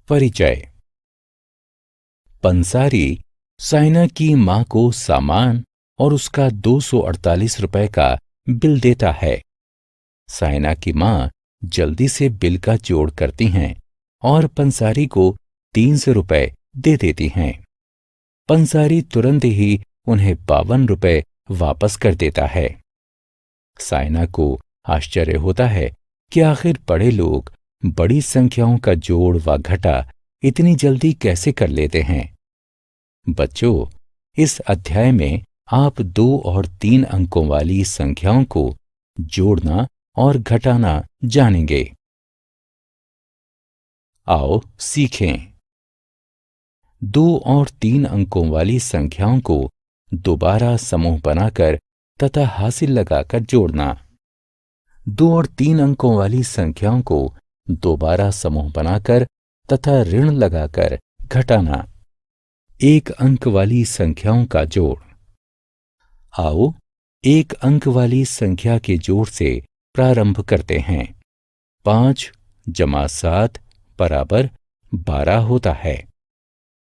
परिचय। पंसारी साइना की मां को सामान और उसका 248 रुपए का बिल देता है। साइना की मां जल्दी से बिल का जोड़ करती हैं और पंसारी को 300 रुपए दे देती हैं। पंसारी तुरंत ही उन्हें 52 रुपए वापस कर देता है। साइना को आश्चर्य होता है कि आखिर बड़े लोग बड़ी संख्याओं का जोड़ व घटा इतनी जल्दी कैसे कर लेते हैं। बच्चों, इस अध्याय में आप 2 और 3 अंकों वाली संख्याओं को जोड़ना और घटाना जानेंगे। आओ सीखें। 2 और 3 अंकों वाली संख्याओं को दोबारा समूह बनाकर तथा हासिल लगाकर जोड़ना। 2 और 3 अंकों वाली संख्याओं को दोबारा समूह बनाकर तथा ऋण लगाकर घटाना। 1 अंक वाली संख्याओं का जोड़। आओ 1 अंक वाली संख्या के जोड़ से प्रारंभ करते हैं। 5 + 7 = 12 होता है।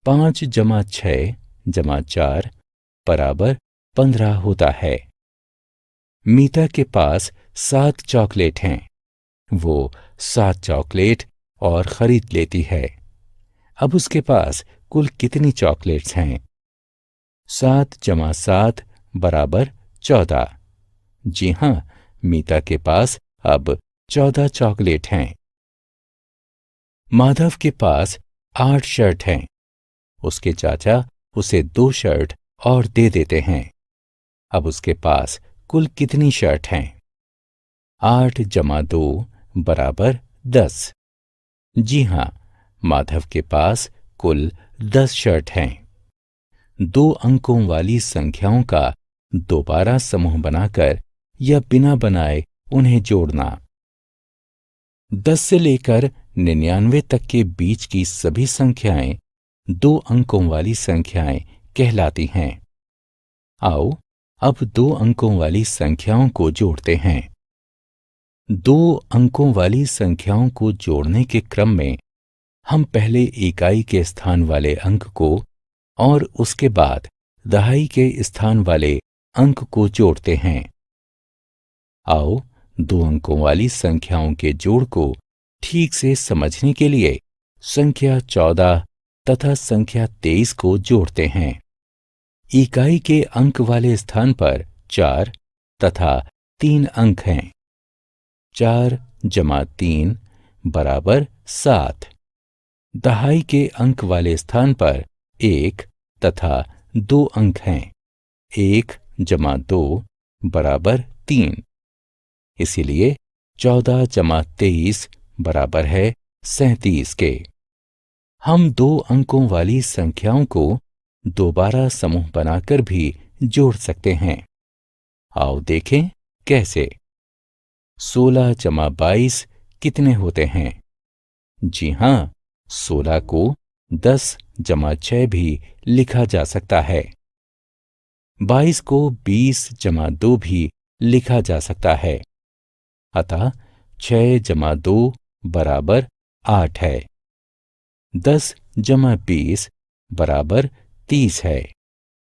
5 + 6 + 4 = 15 होता है। मीता के पास 7 चॉकलेट हैं। वो 7 चॉकलेट और खरीद लेती है। अब उसके पास कुल कितनी चॉकलेट्स हैं? 7 + 7 = 14। जी हां, मीता के पास अब 14 चॉकलेट हैं। माधव के पास 8 शर्ट हैं। उसके चाचा उसे 2 शर्ट और दे देते हैं। अब उसके पास कुल कितनी शर्ट हैं? 8 + 2 = 10। जी हां, माधव के पास कुल 10 शर्ट हैं। 2 अंकों वाली संख्याओं का दोबारा समूह बनाकर या बिना बनाए उन्हें जोड़ना। 10 से लेकर 99 तक के बीच की सभी संख्याएं 2 अंकों वाली संख्याएं कहलाती हैं। आओ अब 2 अंकों वाली संख्याओं को जोड़ते हैं। 2 अंकों वाली संख्याओं को जोड़ने के क्रम में हम पहले इकाई के स्थान वाले अंक को और उसके बाद दहाई के स्थान वाले अंक को जोड़ते हैं। आओ 2 अंकों वाली संख्याओं के जोड़ को ठीक से समझने के लिए संख्या 14 तथा संख्या 23 को जोड़ते हैं। इकाई के अंक वाले स्थान पर 4 तथा 3 अंक हैं। 4 + 3 = 7। दहाई के अंक वाले स्थान पर 1 तथा 2 अंक हैं। 1 + 2 = 3। इसीलिए 14 + 23 = 37 के। हम 2 अंकों वाली संख्याओं को दोबारा समूह बनाकर भी जोड़ सकते हैं। आओ देखें कैसे। 16 + 22 कितने होते हैं? जी हां, 16 को 10 + 6 भी लिखा जा सकता है। 22 को 20 + 2 भी लिखा जा सकता है। अतः 6 + 2 = 8 है। 10 + 20 = 30 है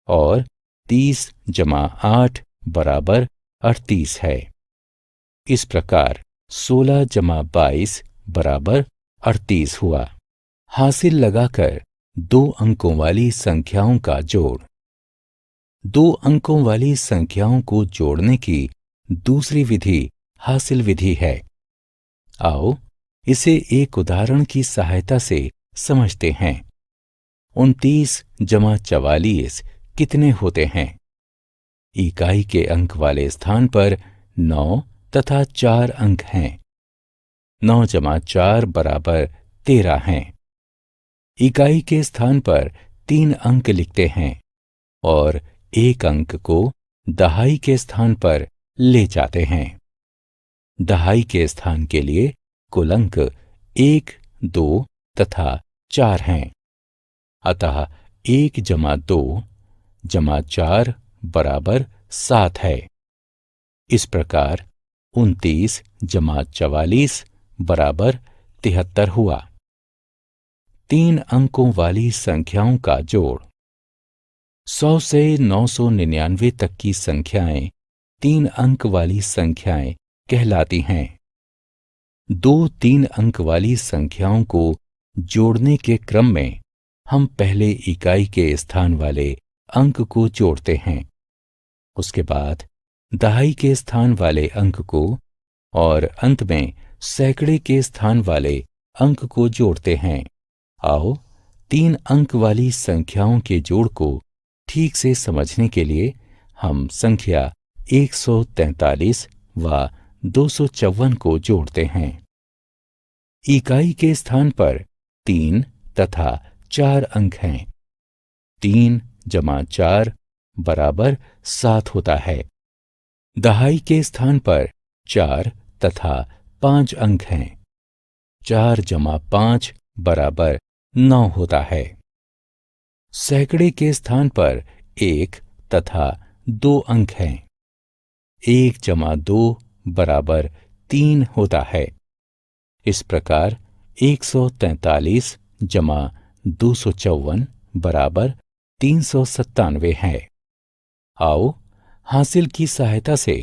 और 30 + 8 = 38 है। इस प्रकार 16 + 22 = 38 हुआ। हासिल लगाकर 2 अंकों वाली संख्याओं का जोड़। 2 अंकों वाली संख्याओं को जोड़ने की दूसरी विधि हासिल विधि है। आओ इसे एक उदाहरण की सहायता से समझते हैं। 29 + 44 कितने होते हैं? इकाई के अंक वाले स्थान पर 9 तथा 4 अंक हैं। 9 + 4 = 13 हैं। इकाई के स्थान पर 3 अंक लिखते हैं और 1 अंक को दहाई के स्थान पर ले जाते हैं। दहाई के स्थान के लिए कुल अंक 1, 2 तथा 4 हैं। अतः 1 + 2 + 4 = 7 है। इस प्रकार 29 + 44 = 73 हुआ। 3 अंकों वाली संख्याओं का जोड़। 100 से 999 तक की संख्याएं 3 अंक वाली संख्याएं कहलाती हैं। दो 3 अंक वाली संख्याओं को जोड़ने के क्रम में हम पहले इकाई के स्थान वाले अंक को जोड़ते हैं, उसके बाद दहाई के स्थान वाले अंक को और अंत में सैकड़े के स्थान वाले अंक को जोड़ते हैं। आओ 3 अंक वाली संख्याओं के जोड़ को ठीक से समझने के लिए हम संख्या 143 व 254 को जोड़ते हैं। इकाई के स्थान पर 3 तथा 4 अंक हैं। 3 जमा 4 बराबर 7 होता है। दहाई के स्थान पर 4 तथा 5 अंक हैं। 4 जमा 5 बराबर 9 होता है। सैकड़े के स्थान पर 1 तथा 2 अंक हैं। 1 जमा 2 बराबर 3 होता है। इस प्रकार 143 जमा 254 बराबर 397 है। आओ हासिल की सहायता से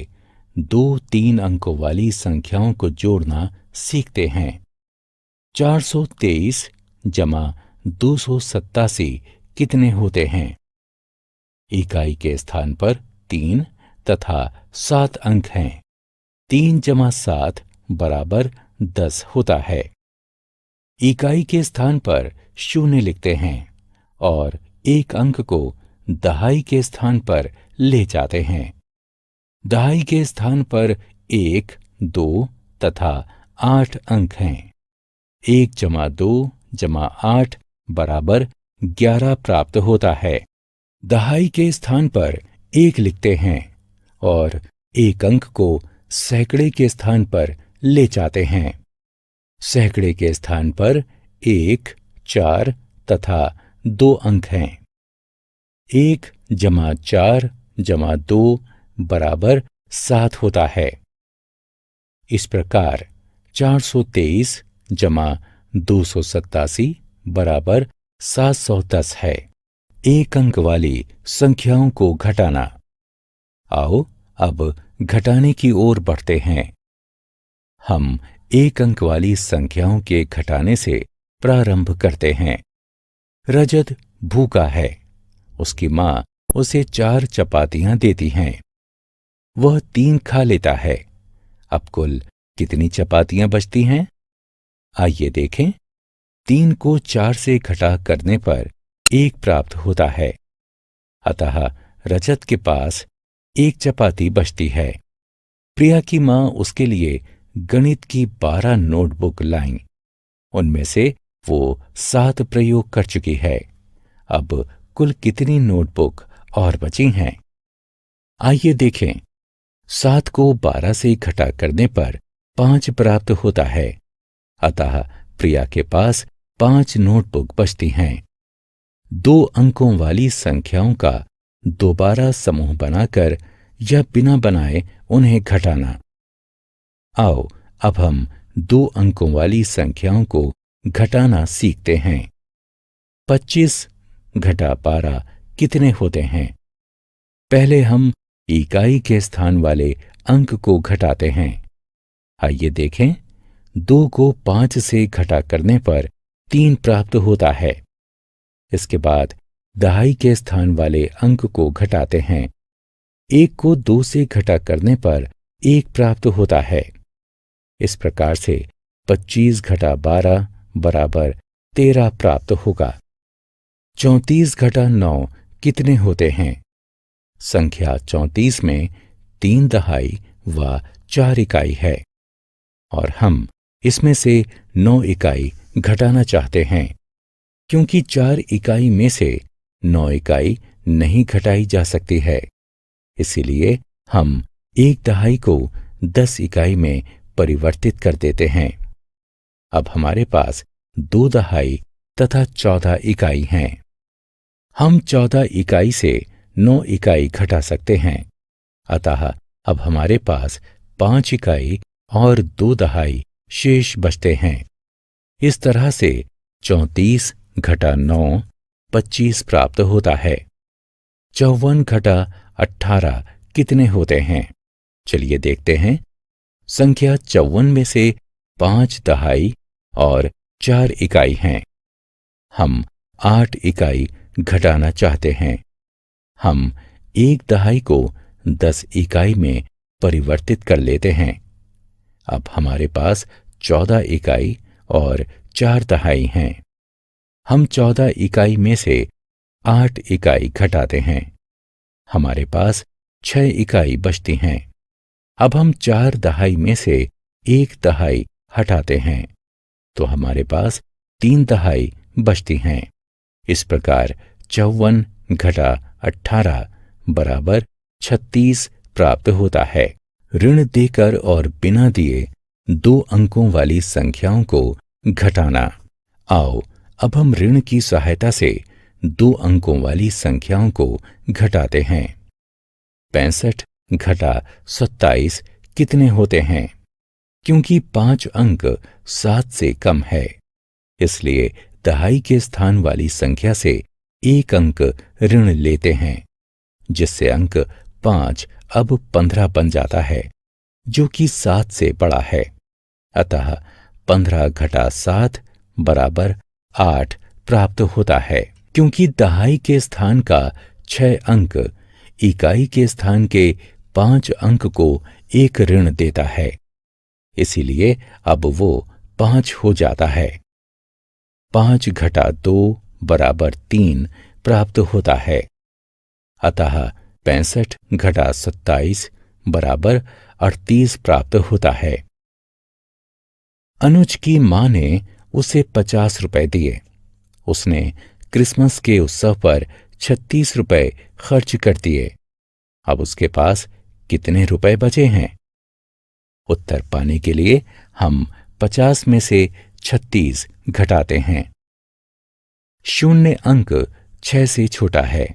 2-3 अंकों वाली संख्याओं को जोड़ना सीखते हैं। 423 जमा 287 कितने होते हैं? इकाई के स्थान पर 3 तथा 7 अंक हैं। 3 जमा 7 बराबर 10 होता है। इकाई के स्थान पर 0 लिखते हैं और एक अंक को दहाई के स्थान पर ले जाते हैं। दहाई के स्थान पर 1, 2 तथा 8 अंक हैं। 1 जमा 2 जमा 8 बराबर 11 प्राप्त होता है। दहाई के स्थान पर 1 लिखते हैं और एक अंक को सैकड़े के स्थान पर ले जाते हैं। सैकड़े के स्थान पर 1, 4 तथा 2 अंक हैं। 1 जमा 4 जमा 2 बराबर 7 होता है। इस प्रकार 423 जमा 287 बराबर 710 है। एक अंक वाली संख्याओं को घटाना। आओ अब घटाने की ओर बढ़ते हैं। हम एक अंक वाली संख्याओं के घटाने से प्रारंभ करते हैं। रजत भूखा है। उसकी मां उसे 4 चपातियां देती हैं। वह 3 खा लेता है। अब कुल कितनी चपातियां बचती हैं? आइए देखें। 3 को 4 से घटा करने पर 1 प्राप्त होता है। अतः रजत के पास 1 चपाती बचती है। प्रिया की मां उसके लिए गणित की 12 नोटबुक लाईं। उनमें से वो 7 प्रयोग कर चुकी है। अब कुल कितनी नोटबुक और बची हैं? आइए देखें। 7 को 12 से घटा करने पर 5 प्राप्त होता है। अतः प्रिया के पास 5 नोटबुक बचती हैं। 2 अंकों वाली संख्याओं का दोबारा समूह बनाकर या बिना बनाए उन्हें घटाना। आओ अब हम 2 अंकों वाली संख्याओं को घटाना सीखते हैं। 25 घटा 12 कितने होते हैं? पहले हम इकाई के स्थान वाले अंक को घटाते हैं। आइए देखें। 2 को 5 से घटा करने पर 3 प्राप्त होता है। इसके बाद दहाई के स्थान वाले अंक को घटाते हैं। 1 को 2 से घटा करने पर 1 प्राप्त होता है। इस प्रकार से 25 घटा 12 बराबर 13 प्राप्त होगा। 34 घटा 9 कितने होते हैं? संख्या 34 में 3 दहाई व 4 इकाई है और हम इसमें से 9 इकाई घटाना चाहते हैं। क्योंकि 4 इकाई में से 9 इकाई नहीं घटाई जा सकती है, इसीलिए हम 1 दहाई को 10 इकाई में परिवर्तित कर देते हैं। अब हमारे पास 2 दहाई तथा 14 इकाई हैं। हम 14 इकाई से 9 इकाई घटा सकते हैं। अतः अब हमारे पास 5 इकाई और 2 दहाई शेष बचते हैं। इस तरह से 34 घटा 9 25 प्राप्त होता है। 54 घटा 18 कितने होते हैं? चलिए देखते हैं। संख्या 54 में से 5 दहाई और 4 इकाई हैं। हम 8 इकाई घटाना चाहते हैं। हम 1 दहाई को 10 इकाई में परिवर्तित कर लेते हैं। अब हमारे पास 14 इकाई और 4 दहाई हैं। हम 14 इकाई में से 8 इकाई घटाते हैं। हमारे पास 6 इकाई बचती हैं। अब हम 4 दहाई में से 1 दहाई हटाते हैं तो हमारे पास 3 दहाई बचती हैं। इस प्रकार 54 घटा 18 बराबर 36 प्राप्त होता है। ऋण देकर और बिना दिए 2 अंकों वाली संख्याओं को घटाना। आओ अब हम ऋण की सहायता से 2 अंकों वाली संख्याओं को घटाते हैं। 65 घटा 27 कितने होते हैं? क्योंकि 5 अंक 7 से कम है, इसलिए दहाई के स्थान वाली संख्या से 1 अंक ऋण लेते हैं, जिससे अंक 5 अब 15 बन जाता है, जो कि 7 से बड़ा है। अतः 15 घटा 7 बराबर 8 प्राप्त होता है। क्योंकि दहाई के स्थान का 6 अंक इकाई के स्थान के 5 अंक को 1 ऋण देता है, इसीलिए अब वो 5 हो जाता है। 5 घटा 2 बराबर 3 प्राप्त होता है। अतः 65 घटा 27 बराबर 38 प्राप्त होता है। अनुज की मां ने उसे 50 रुपए दिए। उसने क्रिसमस के उत्सव पर 36 रुपए खर्च कर दिए। अब उसके पास कितने रुपए बचे हैं? उत्तर पाने के लिए हम 50 में से 36 घटाते हैं। शून्य अंक 6 से छोटा है।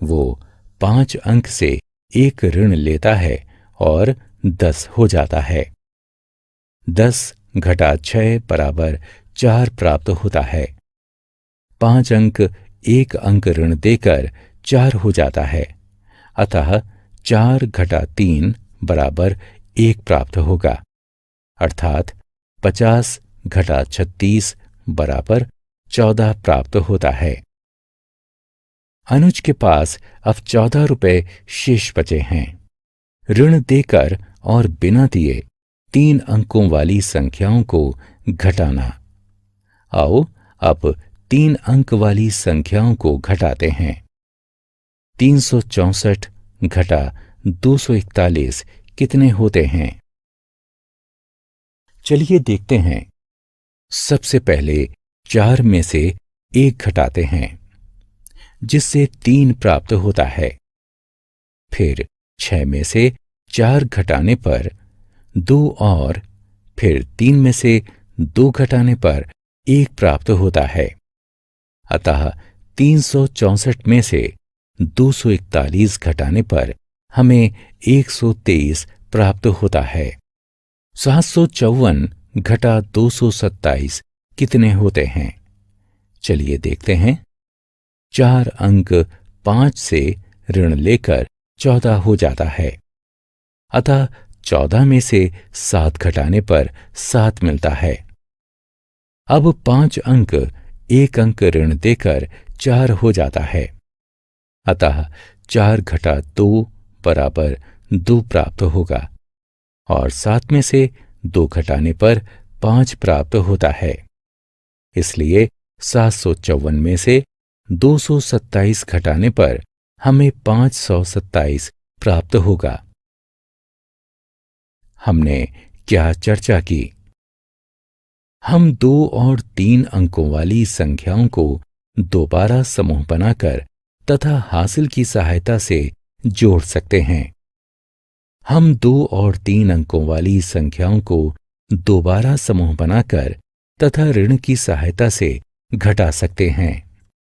वो 5 अंक से 1 ऋण लेता है और 10 हो जाता है। 10 घटा 6 बराबर 4 प्राप्त होता है। 5 अंक 1 अंक ऋण देकर 4 हो जाता है। अतः 4 घटा 3 बराबर 1 प्राप्त होगा, अर्थात 50 घटा 36 बराबर 14 प्राप्त होता है। अनुज के पास अब 14 रुपए शेष बचे हैं। ऋण देकर और बिना दिए 3 अंकों वाली संख्याओं को घटाना। आओ अब 3 अंक वाली संख्याओं को घटाते हैं। 364 घटा 241 कितने होते हैं? चलिए देखते हैं। सबसे पहले 4 में से 1 घटाते हैं, जिससे 3 प्राप्त होता है। फिर 6 में से 4 घटाने पर 2 और फिर 3 में से 2 घटाने पर 1 प्राप्त होता है। अतः 364 में से 241 घटाने पर हमें 123 प्राप्त होता है। 754 घटा 227 कितने होते हैं? चलिए देखते हैं। 4 अंक 5 से ऋण लेकर 14 हो जाता है। अतः 14 में से 7 घटाने पर 7 मिलता है। अब 5 अंक 1 अंक ऋण देकर 4 हो जाता है। अतः 4 घटा 2 बराबर 2 प्राप्त होगा और 7 में से 2 घटाने पर 5 प्राप्त होता है। इसलिए 754 में से 227 घटाने पर हमें 527 प्राप्त होगा। हमने क्या चर्चा की? हम 2 और 3 अंकों वाली संख्याओं को दोबारा समूह बनाकर तथा हासिल की सहायता से जोड़ सकते हैं। हम 2 और 3 अंकों वाली संख्याओं को दोबारा समूह बनाकर तथा ऋण की सहायता से घटा सकते हैं।